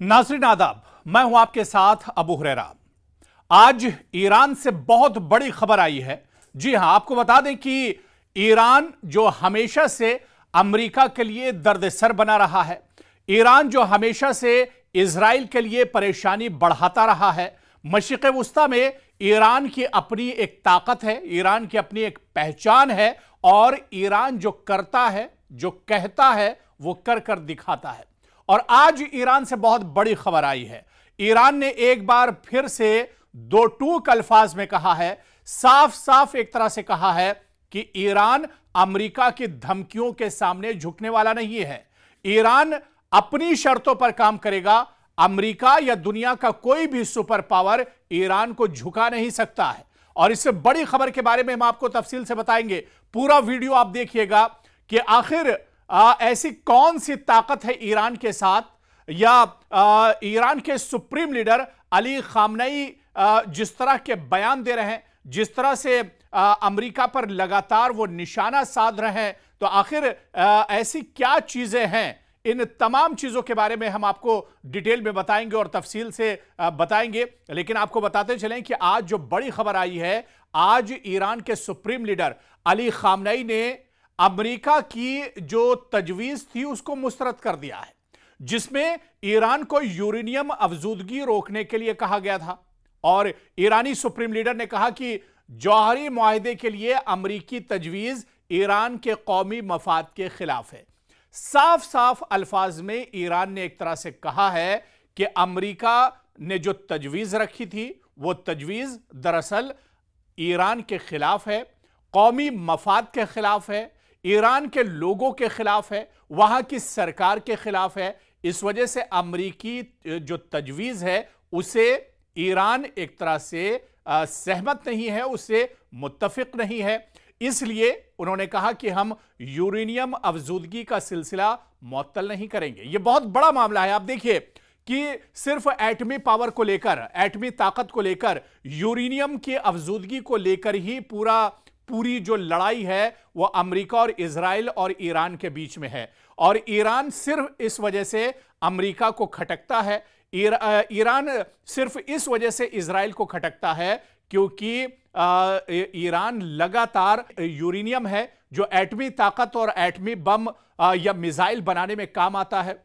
नाज़रीन आदाब, मैं हूं आपके साथ अबू हुरैरा। आज ईरान से बहुत बड़ी खबर आई है। जी हां, आपको बता दें कि ईरान जो हमेशा से अमेरिका के लिए दर्द-ए-सर बना रहा है, ईरान जो हमेशा से इजराइल के लिए परेशानी बढ़ाता रहा है, मशरिक़ वुस्ता में ईरान की अपनी एक ताकत है, ईरान की अपनी एक पहचान है और ईरान जो करता है, जो कहता है, वो कर कर दिखाता है। और आज ईरान से बहुत बड़ी खबर आई है। ईरान ने एक बार फिर से दो टूक अल्फाज में कहा है, साफ साफ एक तरह से कहा है कि ईरान अमेरिका की धमकियों के सामने झुकने वाला नहीं है। ईरान अपनी शर्तों पर काम करेगा। अमेरिका या दुनिया का कोई भी सुपर पावर ईरान को झुका नहीं सकता है। और इससे बड़ी खबर के बारे में हम आपको तफसील से बताएंगे। पूरा वीडियो आप देखिएगा कि आखिर ऐसी कौन सी ताकत है ईरान के साथ, या ईरान के सुप्रीम लीडर अली खामनेई जिस तरह के बयान दे रहे हैं, जिस तरह से अमेरिका पर लगातार वो निशाना साध रहे हैं, तो आखिर ऐसी क्या चीजें हैं। इन तमाम चीजों के बारे में हम आपको डिटेल में बताएंगे और तफसील से बताएंगे। लेकिन आपको बताते चलें कि आज जो बड़ी खबर आई है, आज ईरान के सुप्रीम लीडर अली खामनेई ने अमेरिका की जो तजवीज थी उसको मुस्तरद कर दिया है, जिसमें ईरान को यूरेनियम अफजूदगी रोकने के लिए कहा गया था। और ईरानी सुप्रीम लीडर ने कहा कि जौहरी मुआहदे के लिए अमेरिकी तजवीज ईरान के कौमी मफाद के खिलाफ है। साफ साफ अल्फाज में ईरान ने एक तरह से कहा है कि अमेरिका ने जो तजवीज रखी थी वो तजवीज दरअसल ईरान के खिलाफ है, कौमी मफाद के खिलाफ है, ईरान के लोगों के खिलाफ है, वहां की सरकार के खिलाफ है। इस वजह से अमेरिकी जो तजवीज है उसे ईरान एक तरह से सहमत नहीं है, उससे मुत्तफिक नहीं है। इसलिए उन्होंने कहा कि हम यूरेनियम अफजूदगी का सिलसिला मुअत्तल नहीं करेंगे। यह बहुत बड़ा मामला है। आप देखिए कि सिर्फ एटमी पावर को लेकर, एटमी ताकत को लेकर, यूरेनियम की अफजूदगी को लेकर ही पूरी जो लड़ाई है वो अमेरिका और इजराइल और ईरान के बीच में है। और ईरान सिर्फ इस वजह से अमेरिका को खटकता है, ईरान सिर्फ इस वजह से इजराइल को खटकता है क्योंकि ईरान लगातार यूरेनियम है जो एटमी ताकत और एटमी बम या मिसाइल बनाने में काम आता है,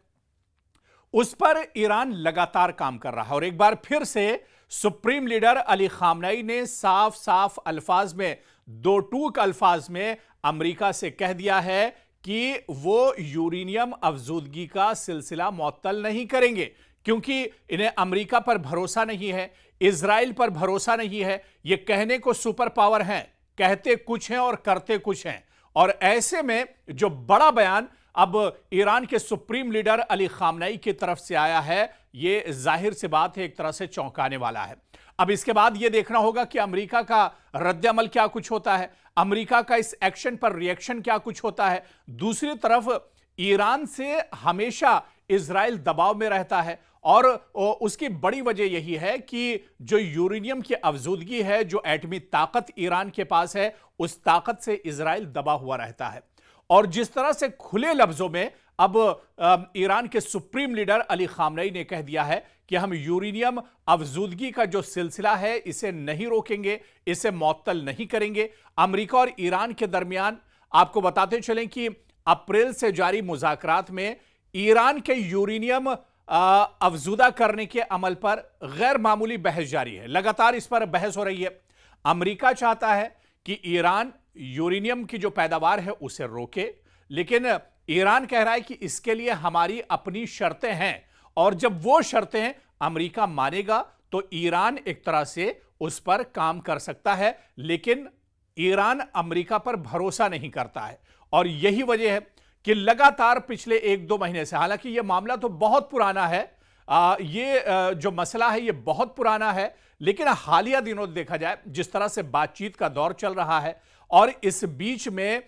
उस पर ईरान लगातार काम कर रहा है। और एक बार फिर से सुप्रीम लीडर अली खामनेई ने साफ साफ अल्फाज में, दो टूक अल्फाज में अमेरिका से कह दिया है कि वो यूरेनियम अफजूदगी का सिलसिला मुअत्तल नहीं करेंगे, क्योंकि इन्हें अमेरिका पर भरोसा नहीं है, इजराइल पर भरोसा नहीं है। ये कहने को सुपर पावर हैं, कहते कुछ हैं और करते कुछ हैं। और ऐसे में जो बड़ा बयान अब ईरान के सुप्रीम लीडर अली खामनेई की तरफ से आया है, ये जाहिर सी बात है एक तरह से चौंकाने वाला है। अब इसके बाद यह देखना होगा कि अमेरिका का रद्द-ए-अमल क्या कुछ होता है, अमेरिका का इस एक्शन पर रिएक्शन क्या कुछ होता है। दूसरी तरफ ईरान से हमेशा इजराइल दबाव में रहता है और उसकी बड़ी वजह यही है कि जो यूरेनियम की अफजूदगी है, जो एटमी ताकत ईरान के पास है, उस ताकत से इजराइल दबा हुआ रहता है। और जिस तरह से खुले लफ्जों में अब ईरान के सुप्रीम लीडर अली खामनेई ने कह दिया है कि हम यूरेनियम अफजूदगी का जो सिलसिला है इसे नहीं रोकेंगे, इसे मुअत्तल नहीं करेंगे। अमेरिका और ईरान के दरमियान आपको बताते चलें कि अप्रैल से जारी मुज़ाकरात में ईरान के यूरेनियम अफजूदा करने के अमल पर गैर मामूली बहस जारी है। लगातार इस पर बहस हो रही है। अमेरिका चाहता है कि ईरान यूरेनियम की जो पैदावार है उसे रोके, लेकिन ईरान कह रहा है कि इसके लिए हमारी अपनी शर्तें हैं और जब वो शर्तें अमेरिका मानेगा तो ईरान एक तरह से उस पर काम कर सकता है। लेकिन ईरान अमेरिका पर भरोसा नहीं करता है और यही वजह है कि लगातार पिछले 1-2 महीने से, हालांकि यह मामला तो बहुत पुराना है, जो मसला है ये बहुत पुराना है, लेकिन हालिया दिनों देखा जाए जिस तरह से बातचीत का दौर चल रहा है और इस बीच में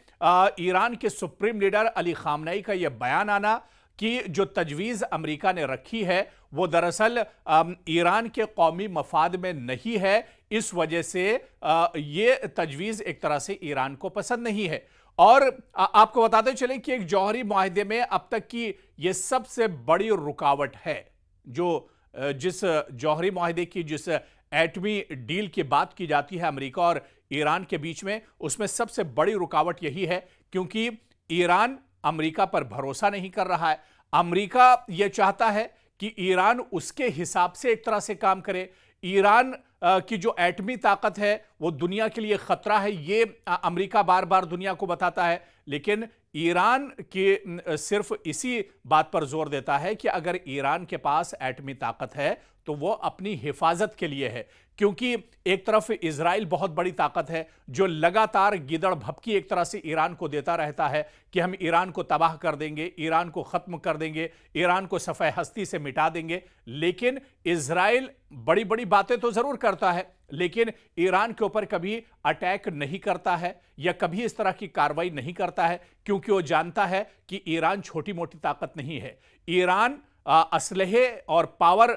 ईरान के सुप्रीम लीडर अली खामनेई का यह बयान आना कि जो तजवीज़ अमेरिका ने रखी है वो दरअसल ईरान के कौमी मफाद में नहीं है, इस वजह से ये तजवीज़ एक तरह से ईरान को पसंद नहीं है। और आपको बताते चलें कि एक जौहरी मुआहदे में अब तक की यह सबसे बड़ी रुकावट है। जो जिस जौहरी माहदे की, जिस एटमी डील की बात की जाती है अमेरिका और ईरान के बीच में, उसमें सबसे बड़ी रुकावट यही है क्योंकि ईरान अमेरिका पर भरोसा नहीं कर रहा है। अमेरिका यह चाहता है कि ईरान उसके हिसाब से एक तरह से काम करे। ईरान की जो एटमी ताकत है वो दुनिया के लिए खतरा है, ये अमेरिका बार बार दुनिया को बताता है, लेकिन ईरान की सिर्फ इसी बात पर जोर देता है कि अगर ईरान के पास एटमी ताकत है तो वो अपनी हिफाजत के लिए है, क्योंकि एक तरफ इजराइल बहुत बड़ी ताकत है जो लगातार गिदड़ भपकी एक तरह से ईरान को देता रहता है कि हम ईरान को तबाह कर देंगे, ईरान को खत्म कर देंगे, ईरान को सफ़े हस्ती से मिटा देंगे। लेकिन इजराइल बड़ी बड़ी बातें तो जरूर करता है, लेकिन ईरान के ऊपर कभी अटैक नहीं करता है या कभी इस तरह की कार्रवाई नहीं करता है, क्योंकि वो जानता है कि ईरान छोटी मोटी ताकत नहीं है। ईरान असलहे और पावर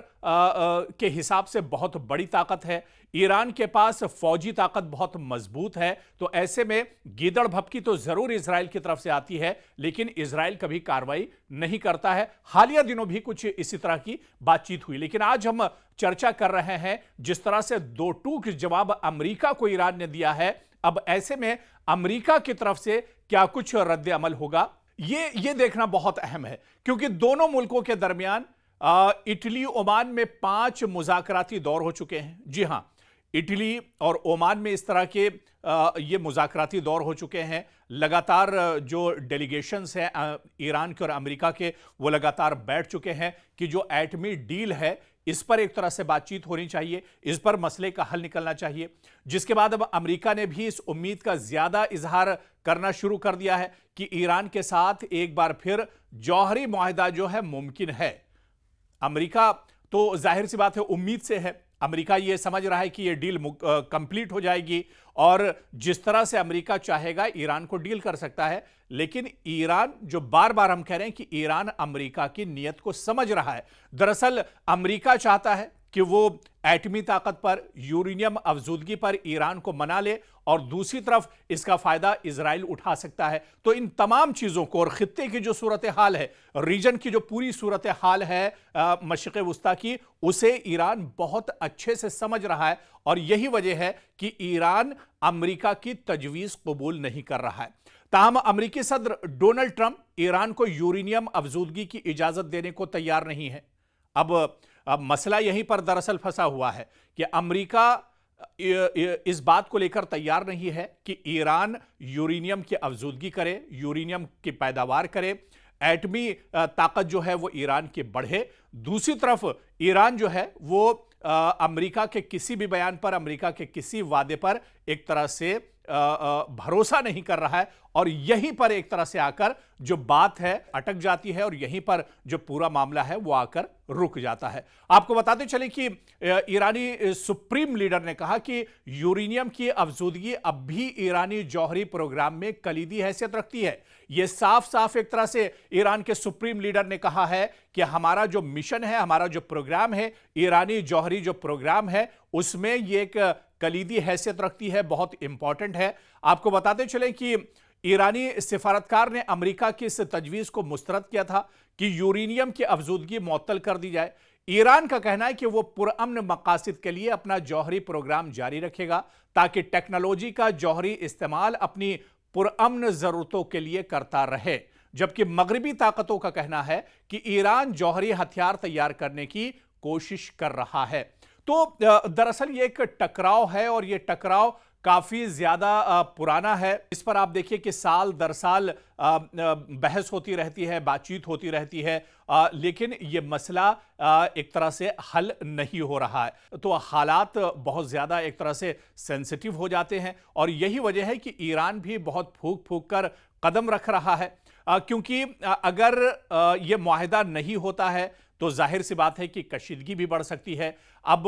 के हिसाब से बहुत बड़ी ताकत है। ईरान के पास फौजी ताकत बहुत मजबूत है। तो ऐसे में गीदड़ भपकी तो जरूर इजराइल की तरफ से आती है, लेकिन इजराइल कभी कार्रवाई नहीं करता है। हालिया दिनों भी कुछ इसी तरह की बातचीत हुई, लेकिन आज हम चर्चा कर रहे हैं जिस तरह से दो टूक जवाब अमेरिका को ईरान ने दिया है। अब ऐसे में अमेरिका की तरफ से क्या कुछ रद्द अमल होगा, ये देखना बहुत अहम है, क्योंकि दोनों मुल्कों के दरमियान इटली ओमान में 5 मुज़ाकराती दौर हो चुके हैं। जी हां, इटली और ओमान में इस तरह के ये मुज़ाकराती दौर हो चुके हैं। लगातार जो डेलीगेशंस हैं ईरान के और अमेरिका के, वो लगातार बैठ चुके हैं कि जो एटमी डील है इस पर एक तरह से बातचीत होनी चाहिए, इस पर मसले का हल निकलना चाहिए। जिसके बाद अब अमेरिका ने भी इस उम्मीद का ज्यादा इजहार करना शुरू कर दिया है कि ईरान के साथ एक बार फिर जौहरी मुआहदा जो है मुमकिन है। अमेरिका तो जाहिर सी बात है उम्मीद से है, अमेरिका ये समझ रहा है कि ये डील कंप्लीट हो जाएगी और जिस तरह से अमेरिका चाहेगा ईरान को डील कर सकता है। लेकिन ईरान, जो बार बार हम कह रहे हैं कि ईरान अमेरिका की नीयत को समझ रहा है। दरअसल अमेरिका चाहता है कि वो एटमी ताकत पर, यूरेनियम अफजूदगी पर ईरान को मना ले और दूसरी तरफ इसका फायदा इजराइल उठा सकता है। तो इन तमाम चीजों को और खित्ते की जो सूरत हाल है, रीजन की जो पूरी सूरत हाल है मशरिक़ वुस्ता की, उसे ईरान बहुत अच्छे से समझ रहा है और यही वजह है कि ईरान अमेरिका की तजवीज़ कबूल नहीं कर रहा है। ताहम अमेरिकी सदर डोनाल्ड ट्रंप ईरान को यूरेनियम अफजूदगी की इजाजत देने को तैयार नहीं है। अब मसला यहीं पर दरअसल फंसा हुआ है कि अमेरिका इस बात को लेकर तैयार नहीं है कि ईरान यूरेनियम की अफजूदगी करे, यूरेनियम की पैदावार करे, एटमी ताकत जो है वो ईरान की बढ़े। दूसरी तरफ ईरान जो है वो अमेरिका के किसी भी बयान पर, अमेरिका के किसी वादे पर एक तरह से भरोसा नहीं कर रहा है और यहीं पर एक तरह से आकर जो बात है अटक जाती है और यहीं पर जो पूरा मामला है वो आकर रुक जाता है। आपको बताते चले कि ईरानी सुप्रीम लीडर ने कहा कि यूरेनियम की अफजूदगी अब भी ईरानी जौहरी प्रोग्राम में कलीदी हैसियत रखती है। यह साफ साफ एक तरह से ईरान के सुप्रीम लीडर ने कहा है कि हमारा जो मिशन है, हमारा जो प्रोग्राम है, ईरानी जौहरी जो प्रोग्राम है, उसमें यह एक कलीदी हैसियत रखती है, बहुत इंपॉर्टेंट है। आपको बताते चले कि ईरानी सिफारतकार ने अमेरिका की इस तजवीज़ को मुस्तरद किया था कि यूरेनियम की अफजूदगी मुअत्तल कर दी जाए। ईरान का कहना है कि वो पुरअमन मकासद के लिए अपना जौहरी प्रोग्राम जारी रखेगा ताकि टेक्नोलॉजी का जौहरी इस्तेमाल अपनी पुरअमन ज़रूरतों के लिए करता रहे। जबकि मगरबी ताकतों का कहना है कि ईरान जौहरी हथियार तैयार करने की कोशिश कर रहा है। तो दरअसल ये एक टकराव है और ये टकराव काफी ज्यादा पुराना है। इस पर आप देखिए कि साल दर साल बहस होती रहती है, बातचीत होती रहती है, लेकिन ये मसला एक तरह से हल नहीं हो रहा है। तो हालात बहुत ज्यादा एक तरह से सेंसिटिव हो जाते हैं और यही वजह है कि ईरान भी बहुत फूंक फूंक कर कदम रख रहा है, क्योंकि अगर ये मुआहिदा नहीं होता है तो जाहिर सी बात है कि कशीदगी भी बढ़ सकती है। अब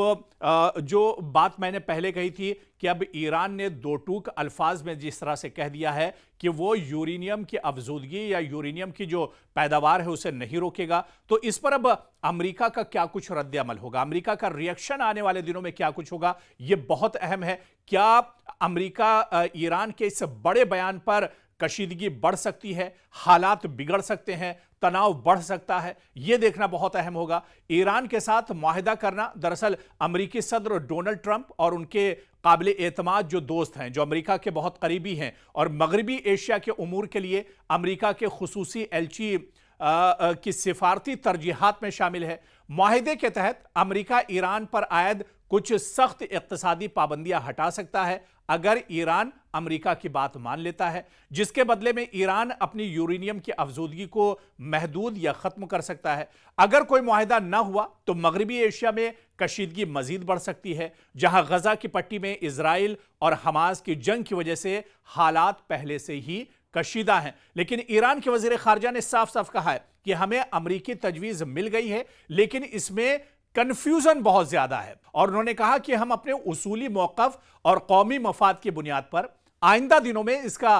जो बात मैंने पहले कही थी कि अब ईरान ने दो टूक अल्फाज में जिस तरह से कह दिया है कि वो यूरेनियम की अफजूदगी या यूरेनियम की जो पैदावार है उसे नहीं रोकेगा, तो इस पर अब अमेरिका का क्या कुछ रद्द अमल होगा, अमेरिका का रिएक्शन आने वाले दिनों में क्या कुछ होगा, ये बहुत अहम है। क्या अमेरिका ईरान के इस बड़े बयान पर कशीदगी बढ़ सकती है, हालात बिगड़ सकते हैं, तनाव बढ़ सकता है। यह देखना बहुत अहम होगा। ईरान के साथ मुआहिदा करना, दरअसल अमेरिकी सदर डोनाल्ड ट्रंप और उनके काबिल एतमाद जो दोस्त हैं, जो अमेरिका के बहुत करीबी हैं और मगरबी एशिया के उमूर के लिए अमेरिका के खुसूसी एलची की सिफारती तरजीहात में शामिल है। मुआहिदे के तहत अमेरिका ईरान पर आयद कुछ सख्त इक्तिसादी पाबंदियां हटा सकता है अगर ईरान अमेरिका की बात मान लेता है, जिसके बदले में ईरान अपनी यूरेनियम की अफजूदगी को महदूद या खत्म कर सकता है। अगर कोई मुआहिदा न हुआ तो मगरबी एशिया में कशीदगी मजीद बढ़ सकती है, जहां गजा की पट्टी में इजराइल और हमास की जंग की वजह से हालात पहले से ही कशीदा हैं। लेकिन ईरान के वजीर खारजा ने साफ साफ कहा है कि हमें अमेरिकी तजवीज मिल गई है, लेकिन इसमें कंफ्यूजन बहुत ज्यादा है। और उन्होंने कहा कि हम अपने उसूली मौकफ और कौमी मफाद की बुनियाद पर आइंदा दिनों में इसका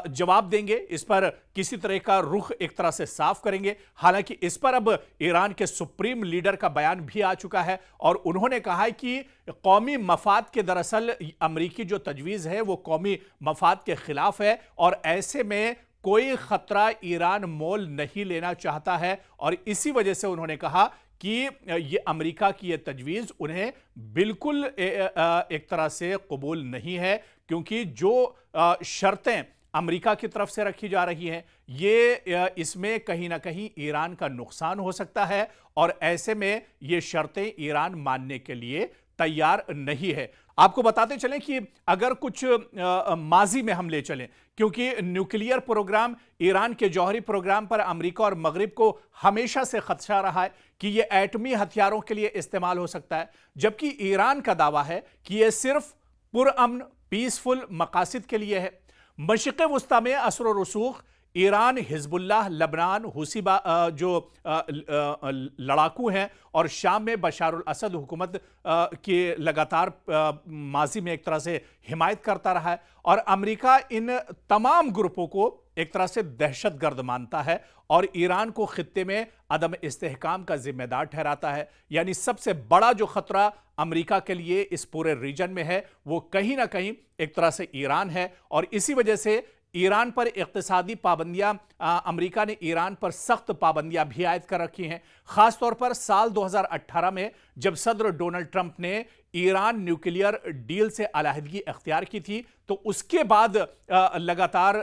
जवाब देंगे, इस पर किसी तरह का रुख एक तरह से साफ करेंगे। हालांकि इस पर अब ईरान के सुप्रीम लीडर का बयान भी आ चुका है और उन्होंने कहा है कि कौमी मफाद के दरअसल अमेरिकी जो तजवीज़ है वो कौमी मफाद के खिलाफ है और ऐसे में कोई खतरा ईरान मोल नहीं लेना चाहता है। और इसी वजह से उन्होंने कहा कि ये अमेरिका की ये तजवीज़ उन्हें बिल्कुल एक तरह से कबूल नहीं है, क्योंकि जो शर्तें अमेरिका की तरफ से रखी जा रही हैं ये इसमें कहीं ना कहीं ईरान का नुकसान हो सकता है और ऐसे में ये शर्तें ईरान मानने के लिए तैयार नहीं है। आपको बताते चलें कि अगर कुछ माजी में हम ले चलें, क्योंकि न्यूक्लियर प्रोग्राम, ईरान के जौहरी प्रोग्राम पर अमेरिका और मगरिब को हमेशा से खदशा रहा है कि यह एटमी हथियारों के लिए इस्तेमाल हो सकता है, जबकि ईरान का दावा है कि यह सिर्फ पुरअमन पीसफुल मकासद के लिए है। मशरिक़ वुस्ता में असर और रसूख ईरान, हिजबुल्लाह, लबनान, हुसी जो लड़ाकू हैं और शाम में बशार अल असद हुकूमत की लगातार माजी में एक तरह से हिमायत करता रहा है और अमेरिका इन तमाम ग्रुपों को एक तरह से दहशतगर्द मानता है और ईरान को खित्ते में अदम इस्तेहकाम का जिम्मेदार ठहराता है। यानी सबसे बड़ा जो खतरा अमेरिका के लिए इस पूरे रीजन में है वो कहीं ना कहीं एक तरह से ईरान है और इसी वजह से ईरान पर इक्तिसादी पाबंदियां, अमेरिका ने ईरान पर सख्त पाबंदियां भी आयद कर रखी हैं। खासतौर पर साल 2018 में जब सदर डोनाल्ड ट्रंप ने ईरान न्यूक्लियर डील से अलहदगी अख्तियार की थी तो उसके बाद लगातार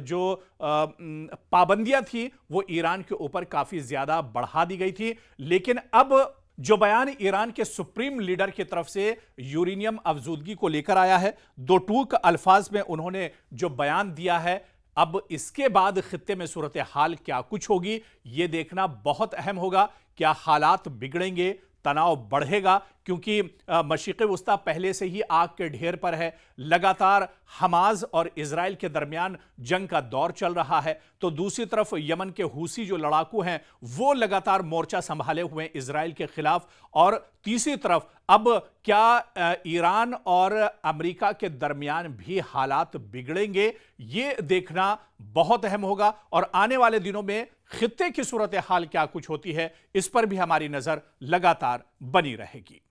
जो पाबंदियां थी वो ईरान के ऊपर काफ़ी ज़्यादा बढ़ा दी गई थी। लेकिन अब जो बयान ईरान के सुप्रीम लीडर की तरफ से यूरेनियम अफजूदगी को लेकर आया है, दो टूक अल्फाज में उन्होंने जो बयान दिया है, अब इसके बाद खित्ते में सूरत हाल क्या कुछ होगी ये देखना बहुत अहम होगा। क्या हालात बिगड़ेंगे, तनाव बढ़ेगा, क्योंकि मशरिक़ वुस्ता पहले से ही आग के ढेर पर है। लगातार हमास और इजराइल के दरमियान जंग का दौर चल रहा है, तो दूसरी तरफ यमन के हूसी जो लड़ाकू हैं वो लगातार मोर्चा संभाले हुए हैं इजराइल के खिलाफ। और तीसरी तरफ अब क्या ईरान और अमेरिका के दरमियान भी हालात बिगड़ेंगे, ये देखना बहुत अहम होगा। और आने वाले दिनों में खित्ते की सूरत हाल क्या कुछ होती है इस पर भी हमारी नजर लगातार बनी रहेगी।